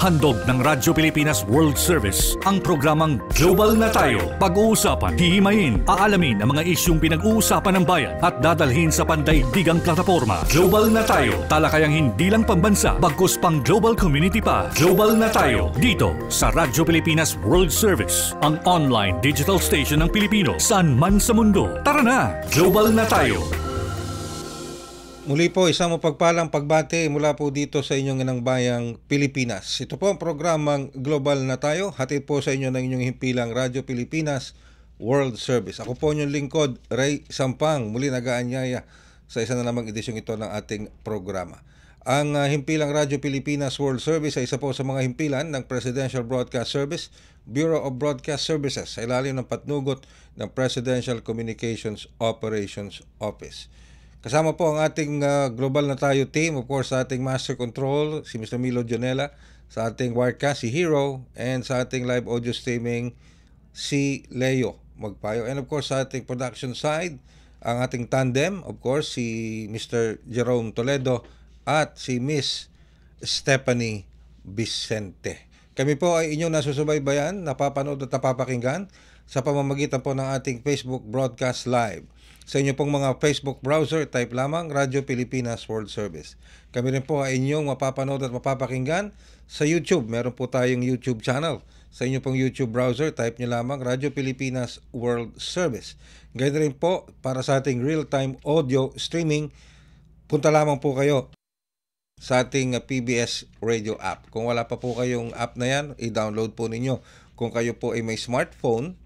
Handog ng Radyo Pilipinas World Service ang programang Global na Tayo. Pag-uusapan, hihimayin, aalamin ang mga isyung pinag-uusapan ng bayan at dadalhin sa pandaigdigang plataforma. Global na Tayo, talakayang hindi lang pambansa, bagkus pang global community pa. Global na Tayo, dito sa Radyo Pilipinas World Service, ang online digital station ng Pilipino saan man sa mundo. Tara na, Global na Tayo! Muli po, isang mapagpalang pagbati mula po dito sa inyong inang bayang Pilipinas. Ito po ang programang Global na Tayo, hatid po sa inyo ng inyong himpilang Radyo Pilipinas World Service. Ako po inyong lingkod, Ray Sampang, muli nag-aanyaya sa isa na namang edisyong ito ng ating programa. Ang himpilang Radyo Pilipinas World Service ay isa po sa mga himpilan ng Presidential Broadcast Service, Bureau of Broadcast Services sa ilalim ng patnugot ng Presidential Communications Operations Office. Kasama po ang ating Global na Tayo team, of course sa ating Master Control, si Mr. Milo Jonella, sa ating Wirecast, si Hero, and sa ating live audio streaming, si Leo Magpayo. And of course sa ating production side, ang ating tandem, of course, si Mr. Jerome Toledo at si Miss Stephanie Vicente. Kami po ay inyong nasusubaybayan, napapanood at napapakinggan sa pamamagitan po ng ating Facebook Broadcast Live. Sa inyo pong mga Facebook browser, type lamang Radyo Pilipinas World Service. Kami rin po ay inyong mapapanood at mapapakinggan sa YouTube. Meron po tayong YouTube channel. Sa inyo pong YouTube browser, type nyo lamang Radyo Pilipinas World Service. Ganyan rin po para sa ating real-time audio streaming, punta lamang po kayo sa ating PBS Radio app. Kung wala pa po kayong app na yan, i-download po ninyo. Kung kayo po ay may smartphone,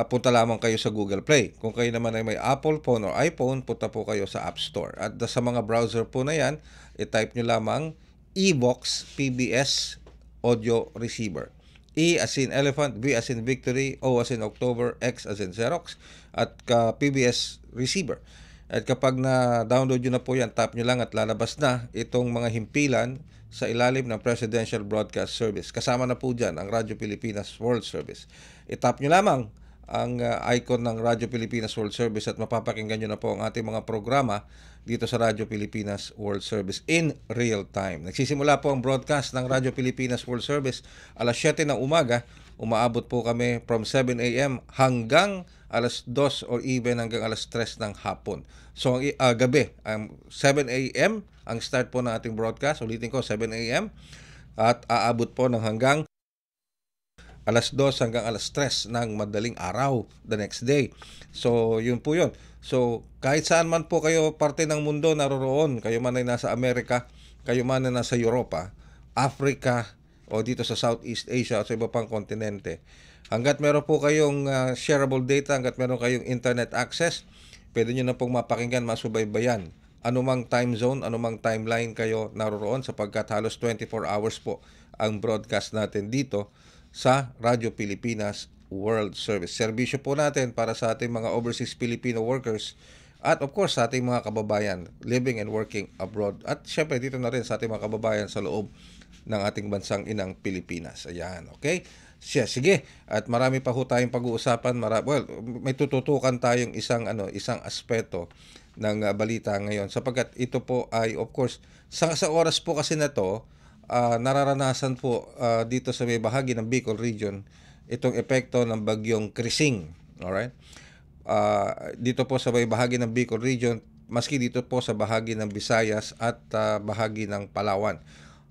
punta lamang kayo sa Google Play. Kung kayo naman ay may Apple phone or iPhone, punta po kayo sa App Store. At sa mga browser po na yan, i-type nyo lamang eVox PBS Audio Receiver. E as in Elephant, V as in Victory, O as in October, X as in Xerox, at PBS Receiver. At kapag na-download nyo na po yan, tap nyo lang at lalabas na itong mga himpilan sa ilalim ng Presidential Broadcast Service. Kasama na po dyan ang Radyo Pilipinas World Service. I-tap nyo lamang ang icon ng Radyo Pilipinas World Service at mapapakinggan nyo na po ang ating mga programa dito sa Radyo Pilipinas World Service in real time. Nagsisimula po ang broadcast ng Radyo Pilipinas World Service alas 7 ng umaga. Umaabot po kami from 7 a.m. hanggang alas 2 or even hanggang alas 3 ng hapon. So gabi, 7 a.m. ang start po ng ating broadcast. Ulitin ko, 7 a.m. at aabot po ng hanggang alas 2 hanggang alas 3 ng madaling araw the next day. So, yun po yun. So, kahit saan man po kayo parte ng mundo naroroon, kayo man ay nasa Amerika, kayo man ay nasa Europa, Africa, o dito sa Southeast Asia o sa iba pang kontinente, hanggat meron po kayong shareable data, hanggat meron kayong internet access, pwede nyo na pong mapakinggan, masubaybayan anumang time zone, anumang timeline kayo naroroon sapagkat halos 24 hours po ang broadcast natin dito sa Radyo Pilipinas World Service. Serbisyo po natin para sa ating mga overseas Filipino workers at of course sa ating mga kababayan living and working abroad. At syempre dito na rin sa ating mga kababayan sa loob ng ating bansang inang Pilipinas. Ayan, okay? Sige, at marami pa ho tayong pag-uusapan. May tututukan tayong isang aspeto ng balita ngayon sapagkat ito po ay of course sa oras po kasi na to, nararanasan po dito sa may bahagi ng Bicol Region itong epekto ng bagyong Krising. Alright? Dito po sa may bahagi ng Bicol Region, maski dito po sa bahagi ng Visayas at bahagi ng Palawan.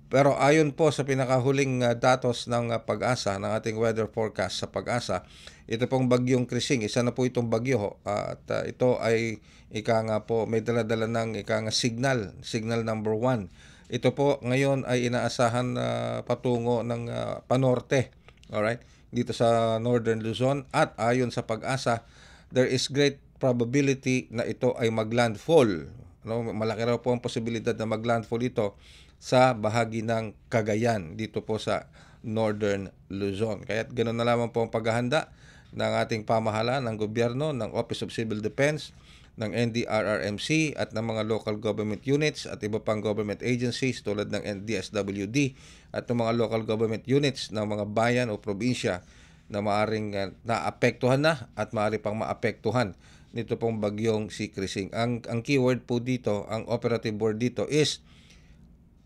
Pero ayon po sa pinakahuling datos ng Pag-asa, ng ating weather forecast sa Pag-asa, ito pong bagyong Krising, isa na po itong bagyo at ito ay may dala-dala ng signal number 1. Ito po ngayon ay inaasahan patungo ng panorte, alright, dito sa Northern Luzon at ayon sa Pag-asa, there is great probability na ito ay maglandfall. Malaki raw po ang posibilidad na maglandfall ito sa bahagi ng Cagayan dito po sa Northern Luzon. Kaya ganoon na lamang po ang paghahanda ng ating pamahalaan, ng gobyerno, ng Office of Civil Defense, ng NDRRMC at ng mga local government units at iba pang government agencies tulad ng DSWD at ng mga local government units ng mga bayan o probinsya na maaring naapektuhan na at maaari pang maapektuhan nito pong bagyong si Krising. Ang keyword po dito, ang operative word dito is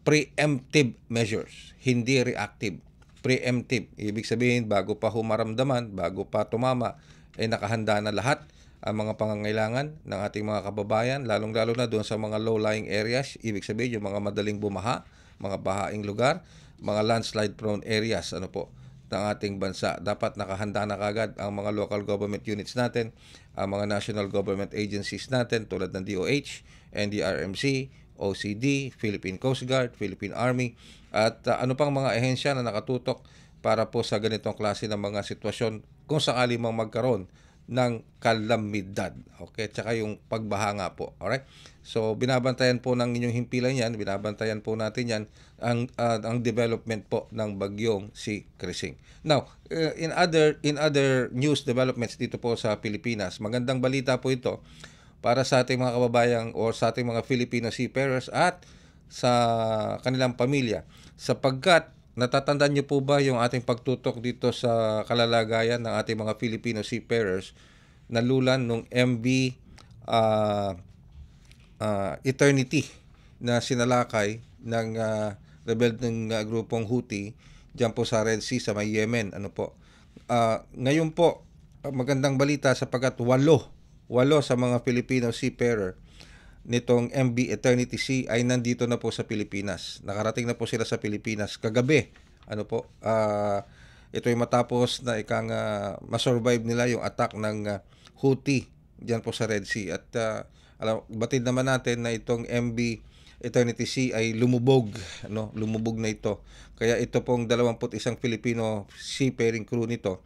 preemptive measures, hindi reactive. Preemptive, ibig sabihin bago pa humaramdaman, bago pa tumama, nakahanda na lahat ang mga pangangailangan ng ating mga kababayan, lalong-lalo na doon sa mga low-lying areas, ibig sabihin yung mga madaling bumaha, mga bahaing lugar, mga landslide-prone areas, ng ating bansa. Dapat nakahanda na kagad ang mga local government units natin, ang mga national government agencies natin tulad ng DOH, NDRMC, OCD, Philippine Coast Guard, Philippine Army, at ano pang mga ehensya na nakatutok para po sa ganitong klase ng mga sitwasyon kung sakali mang magkaroon ng kalamidad. Okay? Tsaka yung pagbaha nga po. Alright? So, binabantayan po ng inyong himpilan yan, binabantayan po natin yan, ang development po ng bagyong si Krising. Now, in other news developments dito po sa Pilipinas, magandang balita po ito para sa ating mga kababayang o sa ating mga Filipino seafarers at sa kanilang pamilya. Sapagkat, natatandaan niyo po ba yung ating pagtutok dito sa kalalagayan ng ating mga Filipino seafarers na lulan nung MV Eternity na sinalakay ng rebelde ng grupong Houthi diyan po sa Red Sea sa may Yemen. Ngayon po, magandang balita sapagkat walo sa mga Filipino seafarer nitong MV Eternity Sea ay nandito na po sa Pilipinas. Nakarating na po sila sa Pilipinas kagabi. Ito ay matapos na masurvive nila yung attack ng Houthi diyan po sa Red Sea. At batid naman natin na itong MV Eternity Sea ay lumubog na ito. Kaya ito pong 21 Filipino seafaring crew nito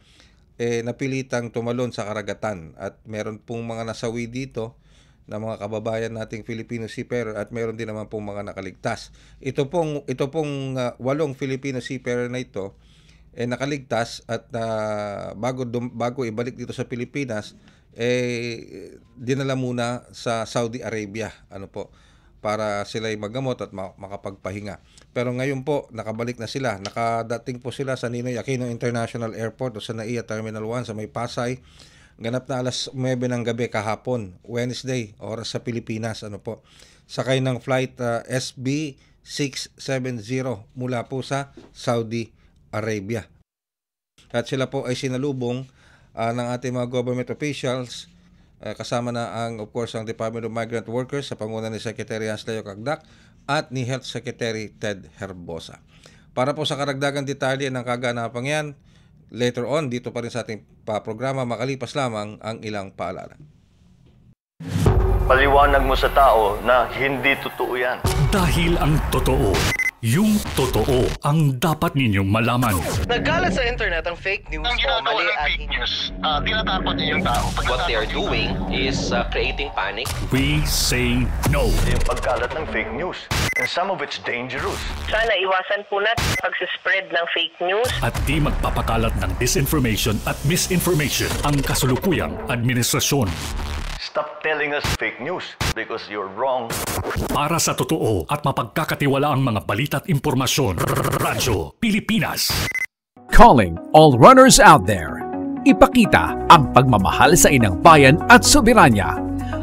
napilitang tumalon sa karagatan at meron pong mga nasawi dito na mga kababayan nating Filipino seafarer at meron din naman pong mga nakaligtas. Ito pong 8 Filipino seafarer na ito nakaligtas at bago ibalik dito sa Pilipinas dinala muna sa Saudi Arabia para sila ay magamot at makapagpahinga. Pero ngayon po nakabalik na sila. Nakadating po sila sa Ninoy Aquino International Airport o sa NAIA Terminal 1 sa may Pasay. Ganap na alas 9 ng gabi kahapon, Wednesday, oras sa Pilipinas. Sakay ng flight SB 670 mula po sa Saudi Arabia. At sila po ay sinalubong ng ating mga government officials, kasama na of course ang Department of Migrant Workers sa panguna ni Secretary Asleo Cagdac at ni Health Secretary Ted Herbosa. Para po sa karagdagang detalye ng kaganapang yan, later on dito pa rin sa ating programa, makalipas lamang ang ilang paalala. Paliwanag mo sa tao na hindi totoo yan. Dahil ang totoo, yung totoo ang dapat ninyong malaman. Nagkalat sa internet ang fake news Ang o ginagawa mali ng at fake news, tinatakot niyo yung tao. What they are doing is creating panic. We say no. Yung pagkalat ng fake news. And some of it's dangerous. Sana iwasan po natin pag-spread ng fake news. At di magpapakalat ng disinformation at misinformation ang kasulukuyang administrasyon. Stop telling us fake news because you're wrong. Para sa totoo at mapagkakatiwalaang mga balita at impormasyon, Radyo Pilipinas. Calling all runners out there. Ipakita ang pagmamahal sa inang bayan at soberanya.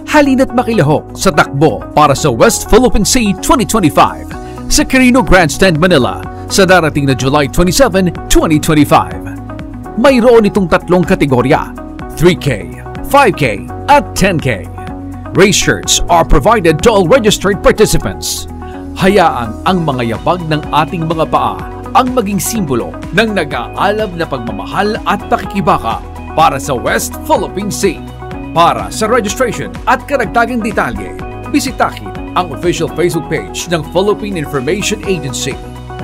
Halina't makilahok sa takbo para sa West Philippine Sea 2025 sa Quirino Grandstand, Manila sa darating na July 27, 2025. Mayroon itong 3 kategorya, 3K, 5K at 10K. Race shirts are provided to all registered participants. Hayaan ang mga yabag ng ating mga paa ang maging simbolo ng nag-aalab na pagmamahal at pakikibaka para sa West Philippine Sea. Para sa registration at karagdagang detalye, bisitahin ang official Facebook page ng Philippine Information Agency.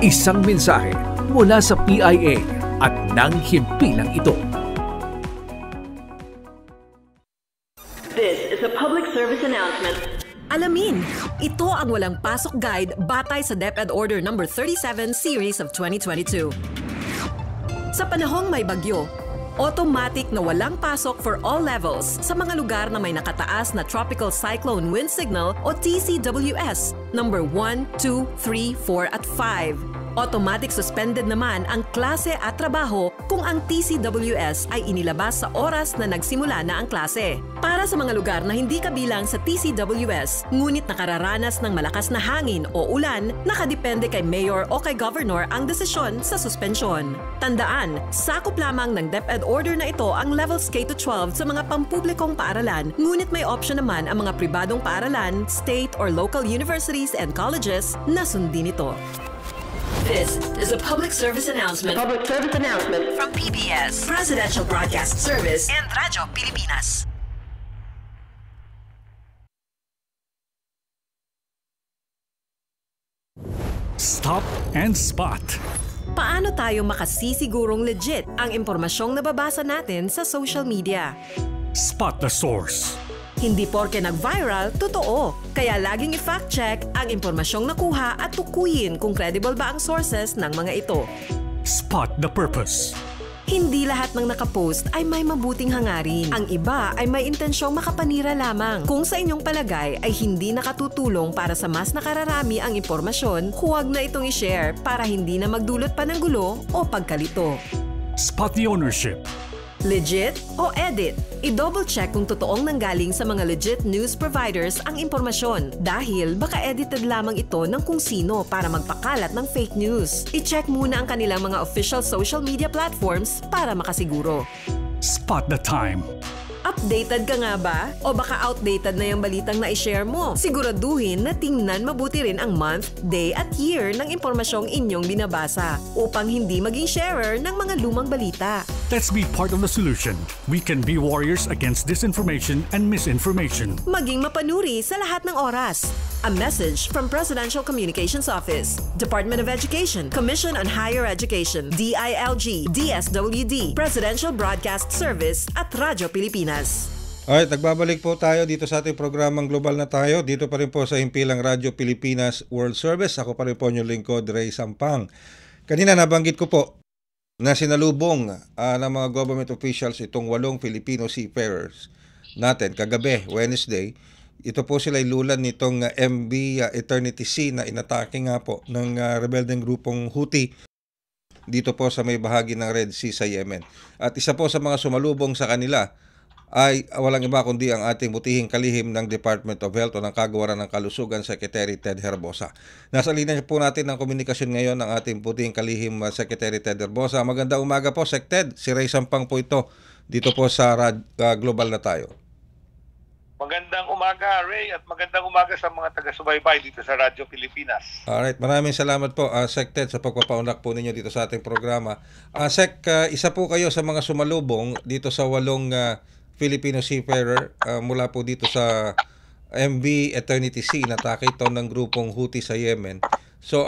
Isang mensahe mula sa PIA at ng himpilang ito. This is a public service announcement. Alamin, ito ang walang pasok guide batay sa DepEd Order No. 37 Series of 2022. Sa panahong may bagyo, automatic na walang pasok for all levels sa mga lugar na may nakataas na Tropical Cyclone Wind Signal o TCWS number 1, 2, 3, 4 at 5. Automatic suspended naman ang klase at trabaho kung ang TCWS ay inilabas sa oras na nagsimula na ang klase. Para sa mga lugar na hindi kabilang sa TCWS, ngunit nakararanas ng malakas na hangin o ulan, nakadepende kay Mayor o kay Governor ang desisyon sa suspensyon. Tandaan, sakop lamang ng DepEd order na ito ang levels K-12 sa mga pampublikong paaralan, ngunit may option naman ang mga pribadong paaralan, state or local universities and colleges na sundin ito. This is a public service announcement. Public service announcement. From PBS, Presidential Broadcast Service, and Radyo Pilipinas. Stop and Spot. Paano tayo makasisigurong legit ang impormasyong nababasa natin sa social media? Spot the source. Hindi porke nag-viral, totoo. Kaya laging i-fact check ang impormasyong nakuha at tukuyin kung credible ba ang sources ng mga ito. Spot the purpose. Hindi lahat ng nakapost ay may mabuting hangarin. Ang iba ay may intensyong makapanira lamang. Kung sa inyong palagay ay hindi nakatutulong para sa mas nakararami ang impormasyon, huwag na itong i-share para hindi na magdulot pa ng gulo o pagkalito. Spot the ownership. Legit o edit? I-double check kung totoong nanggaling sa mga legit news providers ang impormasyon dahil baka edited lamang ito ng kung sino para magpakalat ng fake news. I-check muna ang kanilang mga official social media platforms para makasiguro. Spot the time. Updated ka nga ba? O baka outdated na yung balitang na-share mo? Siguraduhin na tingnan mabuti rin ang month, day at year ng impormasyong inyong binabasa upang hindi maging sharer ng mga lumang balita. Let's be part of the solution. We can be warriors against disinformation and misinformation. Maging mapanuri sa lahat ng oras. A message from Presidential Communications Office, Department of Education, Commission on Higher Education, DILG, DSWD, Presidential Broadcast Service at Radyo Pilipinas. Alright, nagbabalik po tayo dito sa ating programang Global na Tayo. Dito pa rin po sa himpilang Radyo Pilipinas World Service. Ako pa rin po yung lingkod, Ray Sampang. Kanina nabanggit ko po na sinalubong ng mga government officials itong 8 Filipino seafarers natin kagabi, Wednesday. Ito po sila ilulan nitong MV Eternity Sea na inatake nga po ng rebeldeng grupong Houthi dito po sa may bahagi ng Red Sea sa Yemen. At isa po sa mga sumalubong sa kanila ay walang iba kundi ang ating butihing kalihim ng Department of Health o ng Kagawaran ng Kalusugan, Secretary Ted Herbosa. Nasa linya po natin ng komunikasyon ngayon ng ating butihing kalihim Secretary Ted Herbosa. Magandang umaga po, Sec Ted. Si Ray Sampang po ito dito po sa Global na Tayo. Magandang umaga, Ray, at magandang umaga sa mga taga-subaybay dito sa Radyo Pilipinas. Alright, maraming salamat po, Sec Ted, sa pagpapaunlak po ninyo dito sa ating programa. Sec, isa po kayo sa mga sumalubong dito sa 8 Filipino seafarer mula po dito sa MV Eternity Sea, natake ito ng grupong Houthi sa Yemen. So,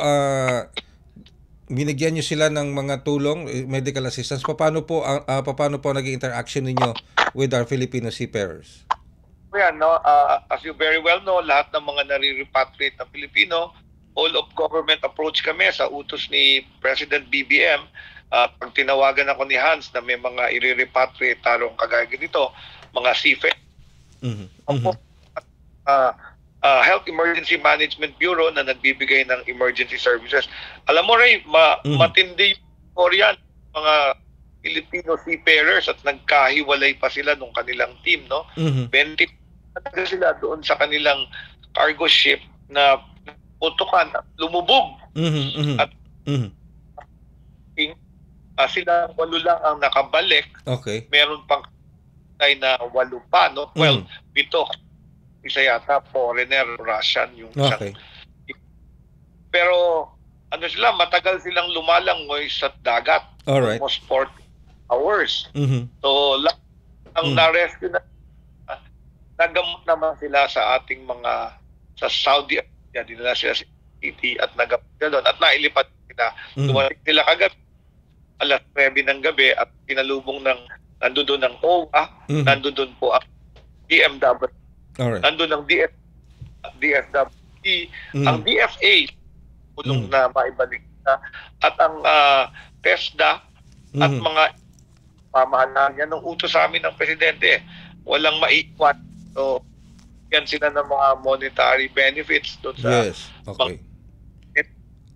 binigyan nyo sila ng mga tulong, medical assistance. Paano po naging interaction ninyo with our Filipino seafarers? Yan, no? As you very well know, lahat ng mga nare-repatriate na Pilipino, all of government approach kami sa utos ni President BBM. Pag tinawagan ako ni Hans na may mga i-repatriate tarong kagaya nito, mga seafarers. Health Emergency Management Bureau na nagbibigay ng emergency services. Alam mo, Ray, matindi yung yan, mga Filipino seafarers at nagkahiwalay pa sila nung kanilang team, no? 20 sila doon sa kanilang cargo ship na putukan, lumubog. At sila 8 lang ang nakabalik. Okay. Meron pang tay na 8 pa, no? Well, 7. Isa yata foreigner, Russian yung okay. Pero ano sila, matagal silang lumalangoy sa dagat. Alright. Almost 40 hours. So, ang na-rescue na, nagamot naman sila sa ating mga, sa Saudi Arabia, dinala sila sa city at nagamot sila doon. At nailipat sila. Dumating sila kagabi, alas 9 ng gabi at pinalubong ng, nandun doon ng OWA, nandun doon po ang DMW. Alright. Nandun ang DSWD, ang DFA, tulong na maibalik na, at ang TESDA at mga pamahalaan yan nung utos sa amin ng Presidente. Walang maiwan. So, yan sila ng mga monetary benefits doon sa yes, okay.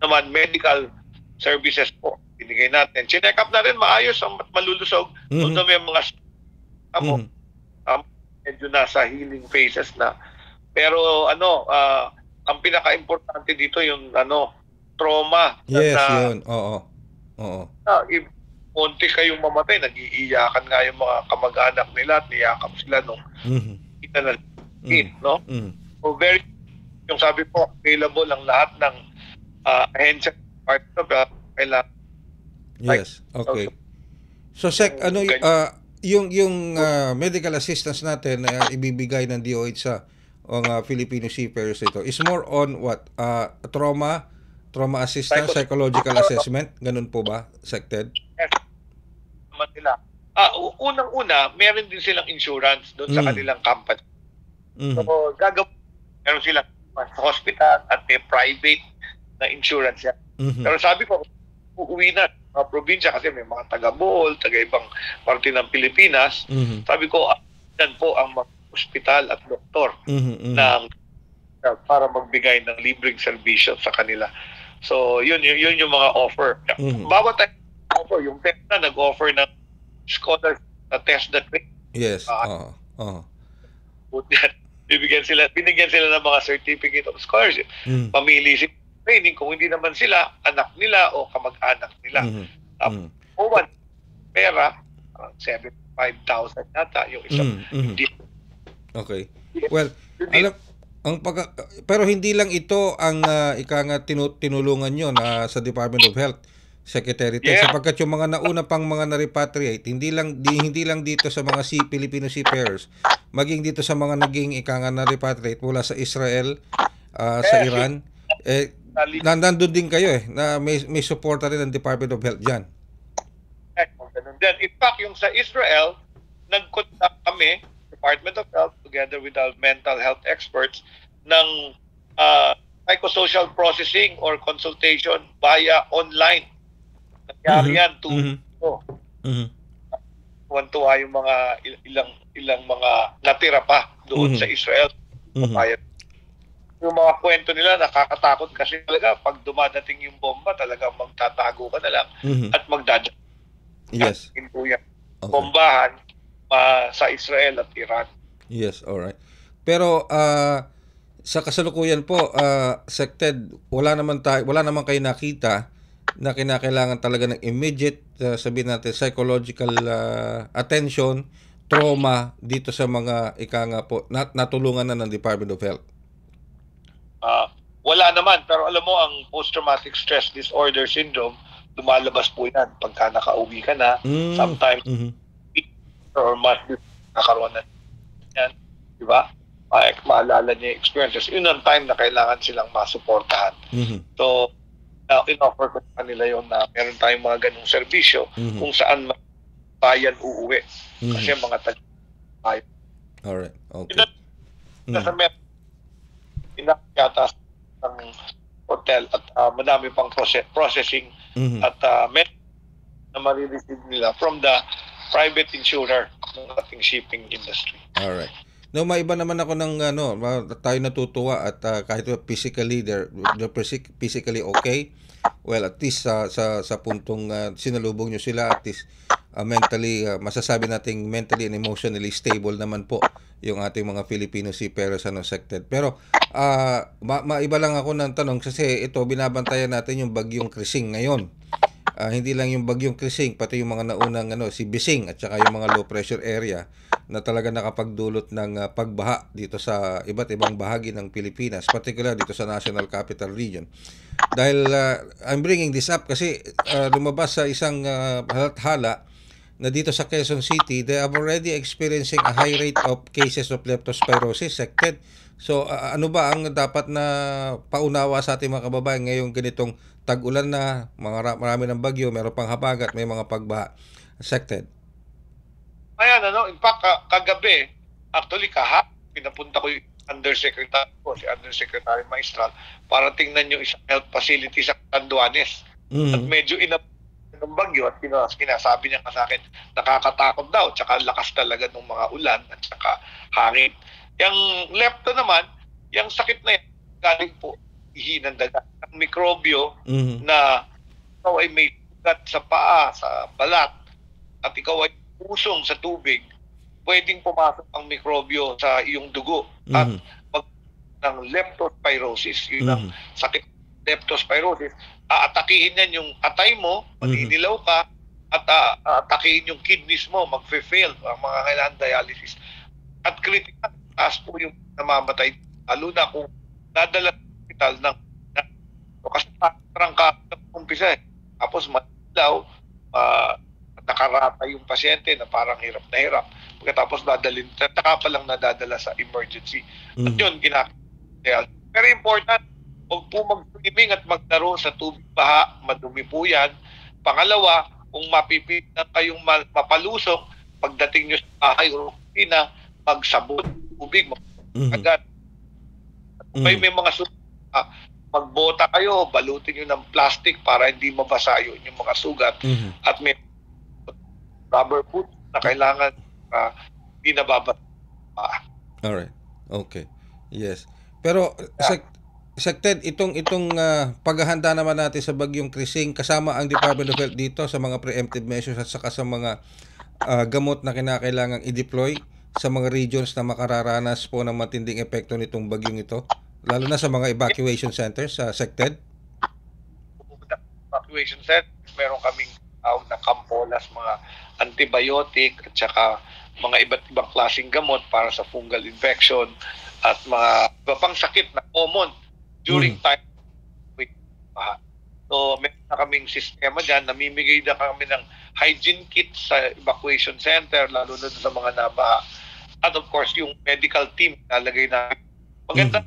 naman medical services po binigay natin. Check up na rin maayos ang malulusog. Although may mga medyo nasa healing phases na. Pero ang pinaka-importante dito yung trauma. Yes, yun. Oo. Konti kayong mamatay, nag-iiyakan nga yung mga kamag-anak nila at niyakap sila nung kita na no? So very, yung sabi po, available ang lahat ng ahensya part of kailangan. Yes, okay. So Sec, yung medical assistance natin na ibibigay ng DOH sa mga Filipino seafarers ito is more on what? Trauma assistance, psychological assessment, ganun po ba, Sec Ted? Yes. Nila. Unang-una, meron din silang insurance doon sa kanilang company. So, meron silang sa hospital at may private na insurance yan. Pero sabi ko, uuwi na mga probinsya kasi may mga taga-Bohol, taga-ibang parte ng Pilipinas. Sabi ko, yan po ang mga hospital at doktor para magbigay ng libreng serbisyo sa kanila. So, yun yung mga offer. Bawat offer, yung TESDA nag-offer ng scholars na TESDA training. Yes. Binigyan sila ng mga certificate of scholarship. Pamili sila training kung hindi naman sila anak nila o kamag-anak nila. Pera 75,000 yata yung isang Okay. Well, pero hindi lang ito ang tinulungan nyo na sa Department of Health, Secretary Ted, sapagkat yung mga nauna pang mga na-repatriate, hindi lang dito sa mga Filipino seafarers, maging dito sa mga naging na-repatriate mula sa Israel, sa Iran, nandun din kayo na may suporta rin ng Department of Health dyan. In fact, yung sa Israel, nag-contact kami, Department of Health, together with our mental health experts, ng psychosocial processing or consultation via online. Nangyari yan tuwan-tuwa yung mga ilang mga natira pa doon sa Israel. Yung mga kwento nila nakakatakot kasi talaga pag dumadating yung bomba talaga magtatago ka na lang at magdadaan. Yes. Bombahan sa Israel at Iran. Yes, alright. Pero sa kasalukuyan po, Sec Ted, wala naman kayo nakita na kinakailangan talaga ng immediate, sabihin natin, psychological attention, trauma dito sa mga po natulungan na ng Department of Health? Wala naman, pero alam mo ang post-traumatic stress disorder syndrome, lumalabas po yan pagka nakauwi ka na, sometimes or month nakaroon na yan, di ba? Maalala niya yung experiences. Yun ang time na kailangan silang masuportahan. So, in-offer ko sa kanila yun na meron tayong mga ganung serbisyo kung saan bayan uuwi. Kasi mga taga-bayan. Alright, okay. Nasa yata ng hotel at madami pang processing at na marireceive nila from the private insurer ng ating shipping industry. Alright. No, maiba naman ako ng tayo natutuwa at kahit physically they're physically okay. Well, at least sa puntong sinalubong nyo sila, at least mentally, masasabi nating mentally and emotionally stable naman po yung ating mga Filipino seafarers Sec Ted. Pero maiba lang ako ng tanong kasi ito binabantayan natin yung bagyong Krising ngayon. Hindi lang yung bagyong Krising, pati yung mga naunang si Bising at saka yung mga low pressure area na talaga nakapagdulot ng pagbaha dito sa iba't ibang bahagi ng Pilipinas, particular dito sa National Capital Region. Dahil I'm bringing this up kasi lumabas sa isang hala na dito sa Quezon City, they are already experiencing a high rate of cases of leptospirosis, Sec Ted. So ano ba ang dapat na paunawa sa ating mga kababayan ngayong ganitong tag-ulan na, marami ng bagyo, meron pang habagat, may mga pagbaha, Sec Ted? Ayan, in fact, kagabi, actually pinapunta ko yung undersecretary ko, si Undersecretary Maestral, para tingnan yung isang health facility sa Catanduanes. At medyo ng bagyo at sinasabi niya sa akin, nakakatakot daw, tsaka lakas talaga ng mga ulan at tsaka hangin. Yung lepto naman, yung sakit na yan, galing po ihi ng daga. Ang mikrobyo na ikaw ay may sugat sa paa, sa balat, at ikaw ay usong sa tubig, pwedeng pumasok ang mikrobyo sa iyong dugo at ng leptospirosis. Yun ang sakit, leptospirosis. Aatakihin yan yung atay mo, maninilaw ka, at aatakihin yung kidneys mo, magfe-fail ang mga kailangan dialysis. At critical, taas po yung namamatay, lalo na kung nadala sa hospital ng kasi parang umpisa tapos matilaw, nakarata yung pasyente na parang hirap na hirap. Pagkatapos dadalhin, taka pa lang nadadala sa emergency. At yun, ginagawa. Very important, huwag po mag-swimming at maglaro sa tubig baha, madumi po yan. Pangalawa, kung mapipitan kayong mapalusok, pagdating nyo sa bahay o kusina, magsabon tubig, agad. May mga magbota kayo, balutin nyo ng plastic para hindi mabasa yun yung mga sugat. At may rubber boots na kailangan hindi nababasa. Alright. Okay. Yes. Pero Sec Ted, itong paghahanda naman natin sa bagyong Krising, kasama ang Department of Health dito sa mga preemptive measures at saka sa mga gamot na kinakailangang i-deploy sa mga regions na makararanas po ng matinding epekto nitong bagyong ito, lalo na sa mga evacuation centers sa Sec Ted? Evacuation centers, meron kaming na Campolas, mga antibiotic at saka mga iba't ibang klaseng gamot para sa fungal infection at mga iba pang sakit na common during time. So, meron na kaming sistema dyan, namimigay na kami ng hygiene kit sa evacuation center, lalo na sa mga nabaha. At of course, yung medical team nalagay na maganda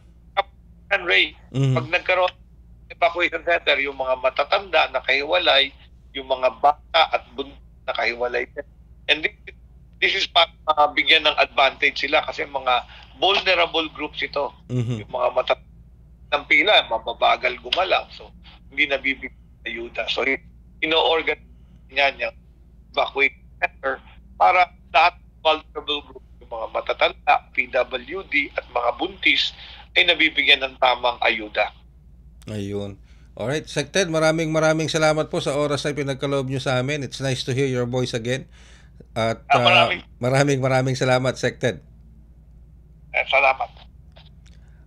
Ray, pag nagkaroon ng evacuation center, yung mga matatanda na kahiwalay, yung mga bata at buntis na kahiwalay. And this is para bigyan ng advantage sila kasi mga vulnerable groups ito. Yung mga matatanda ng pila, mababagal gumalaw. So, hindi nabibigyan ng ayuda. So, ino-organize niyan yung evacuation center para lahat vulnerable groups, yung mga matatanda, PWD at mga buntis, ay nabibigyan ng tamang ayuda. Ayun. Alright, Sec Ted, maraming salamat po sa oras na pinagkaloob nyo sa amin. It's nice to hear your voice again. At maraming salamat, Sec Ted. Salamat.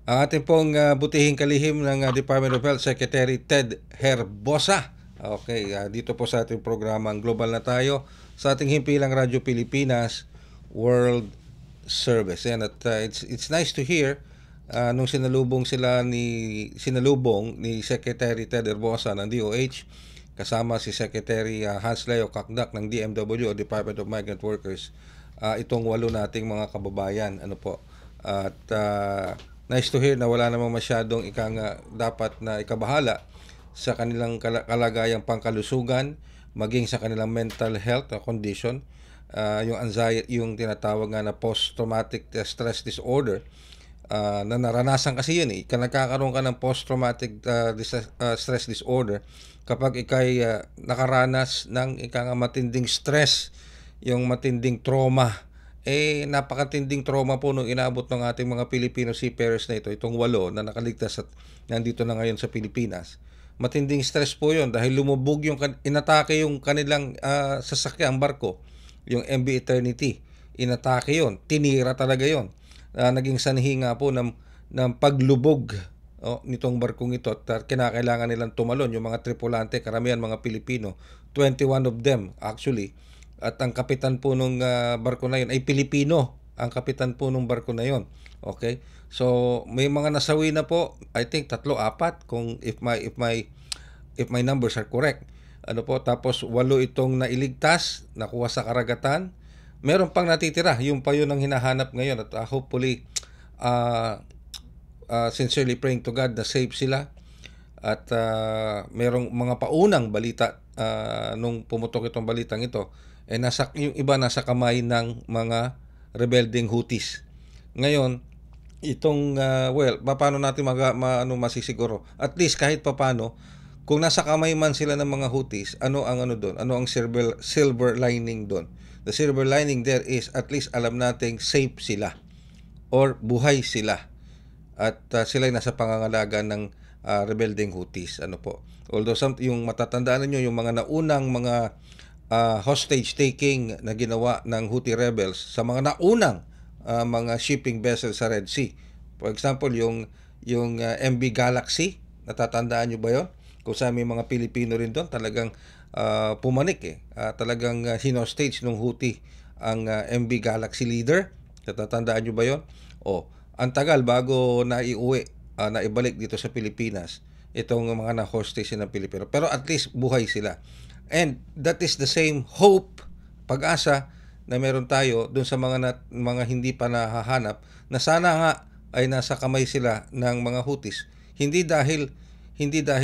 Ang ating pong butihing kalihim ng Department of Health Secretary Ted Herbosa. Okay, dito po sa ating programang Global na Tayo sa ating himpilang Radyo Pilipinas World Service. And at it's nice to hear nung sinalubong ni Secretary Ted Herbosa ng DOH kasama si Secretary Hans Leo Kakdak ng DMW o Department of Migrant Workers, itong 8 nating mga kababayan, at nice to hear na wala namang masyadong dapat na ikabahala sa kanilang kalagayang pangkalusugan, maging sa kanilang mental health condition, yung anxiety, yung tinatawag nga na post-traumatic stress disorder. Na naranasan kasi yun nagkakaroon ka ng post-traumatic stress disorder kapag ikay nakaranas ng matinding stress, yung matinding trauma. Napakatinding trauma po nung inabot ng ating mga Filipino seafarers na itong 8 na nakaligtas at nandito na ngayon sa Pilipinas. Matinding stress po yun dahil lumubog inatake yung kanilang sasakyan, barko, yung MV Eternity. Inatake yun, tinira talaga yun. Naging sanhi nga po ng paglubog nitong barkong ito at kinakailangan nilang tumalon yung mga tripulante, karamihan mga Pilipino, 21 of them actually, at ang kapitan po nung barko na yun ay Pilipino, ang kapitan po nung barko na yun. Okay, so may mga nasawi na po, I think 3-4 kung if my numbers are correct, tapos 8 itong nailigtas, nakuha sa karagatan. Meron pang natitira, yung pa yun ang hinahanap ngayon at hopefully sincerely praying to God na safe sila at merong mga paunang balita nung pumutok itong balitang ito yung iba nasa kamay ng mga rebelding Houthis. Ngayon itong paano natin masisiguro at least kahit paano kung nasa kamay man sila ng mga Houthis, ano ang silver lining doon? The silver lining there is at least alam nating safe sila or buhay sila at sila ay nasa pangangalaga ng rebeldeng Houthis. Ano po? Although yung matatandaan niyo yung mga naunang mga hostage taking na ginawa ng Houthi rebels sa mga naunang mga shipping vessels sa Red Sea. For example, yung MV Galaxy, natatandaan niyo ba 'yon? Kung sa may mga Pilipino rin doon, talagang pumanik talagang hinostage ng Houthi ang MV Galaxy leader. Natatandaan niyo ba 'yon? Ang tagal bago naibalik dito sa Pilipinas itong mga na-hostage ng Pilipino. Pero at least buhay sila. And that is the same hope, pag-asa na meron tayo dun sa mga hindi pa nahahanap na sana nga ay nasa kamay sila ng mga Houthis. Hindi dahil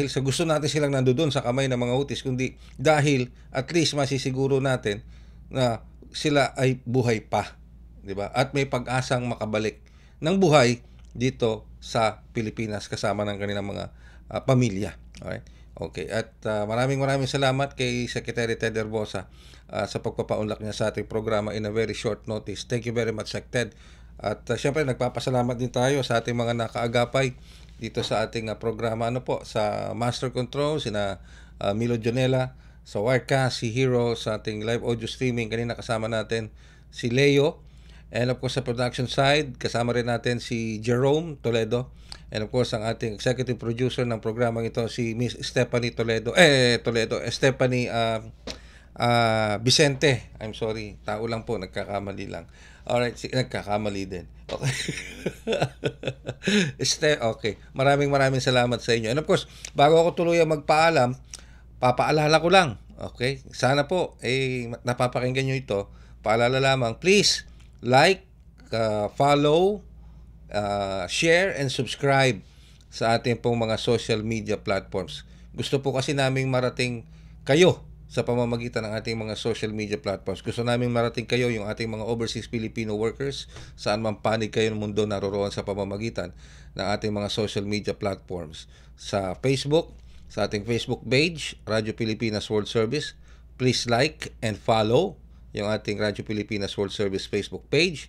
sa gusto natin silang nandoon sa kamay ng mga Houthis, kundi dahil at least masisiguro natin na sila ay buhay pa, 'di ba? At may pag-asang makabalik ng buhay dito sa Pilipinas kasama ng kanilang mga pamilya. Alright? Okay. At maraming salamat kay Secretary Ted Herbosa sa pagpapaunlak niya sa ating programa in a very short notice. Thank you very much, Sec Ted. At syempre nagpapasalamat din tayo sa ating mga nakaagapay dito sa ating programa sa Master Control, sina Milo Jonela, sa Wirecast, si Hero, sa ating live audio streaming. Kanina kasama natin si Leo. And of course sa production side, kasama rin natin si Jerome Toledo. And of course ang ating executive producer ng programang ito, si Miss Stephanie Stephanie Vicente. I'm sorry, tao lang po, nagkakamali lang. Alright, nagkakamali din. Okay. Okay. Maraming salamat sa inyo. And of course, bago ako tuluyang magpaalam, papaalala ko lang. Okay? Sana po, napapakinggan nyo ito. Paalala lamang, please, like, follow, share, and subscribe sa ating pong mga social media platforms. Gusto po kasi naming marating kayo sa pamamagitan ng ating mga social media platforms. Gusto naming marating kayo, yung ating mga overseas Filipino workers, saan man panig kayo ng mundo naroroon sa pamamagitan ng ating mga social media platforms. Sa Facebook, sa ating Facebook page, Radyo Pilipinas World Service, please like and follow yung ating Radyo Pilipinas World Service Facebook page.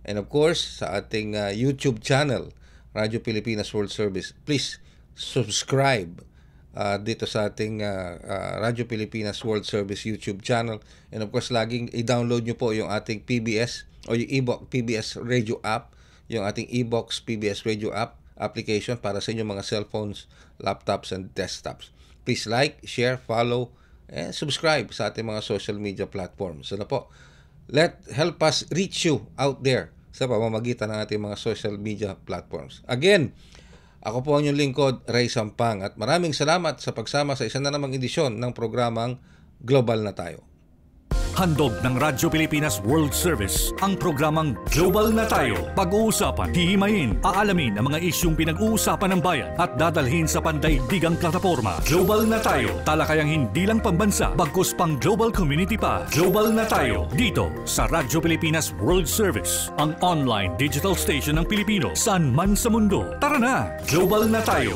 And of course, sa ating YouTube channel, Radyo Pilipinas World Service, please subscribe dito sa ating Radyo Pilipinas World Service YouTube channel. And of course, laging i-download nyo po yung ating PBS o yung eBox PBS Radio app, yung ating eBox PBS Radio app application para sa inyong mga cellphones, laptops, and desktops. Please like, share, follow, and subscribe sa ating mga social media platforms. So na po, help us reach you out there sa pamamagitan ng ating mga social media platforms. Again, ako po ang inyong lingkod, Ray Sampang, at maraming salamat sa pagsama sa isa na namang edisyon ng programang Global na Tayo. Handog ng Radyo Pilipinas World Service ang programang Global na Tayo. Pag-uusapan, hihimayin, aalamin ang mga isyung pinag-uusapan ng bayan at dadalhin sa pandaigdigang plataforma. Global na Tayo, talakayang hindi lang pambansa, bagkus pang global community pa. Global na Tayo, dito sa Radyo Pilipinas World Service, ang online digital station ng Pilipino saan man sa mundo. Tara na, Global na Tayo.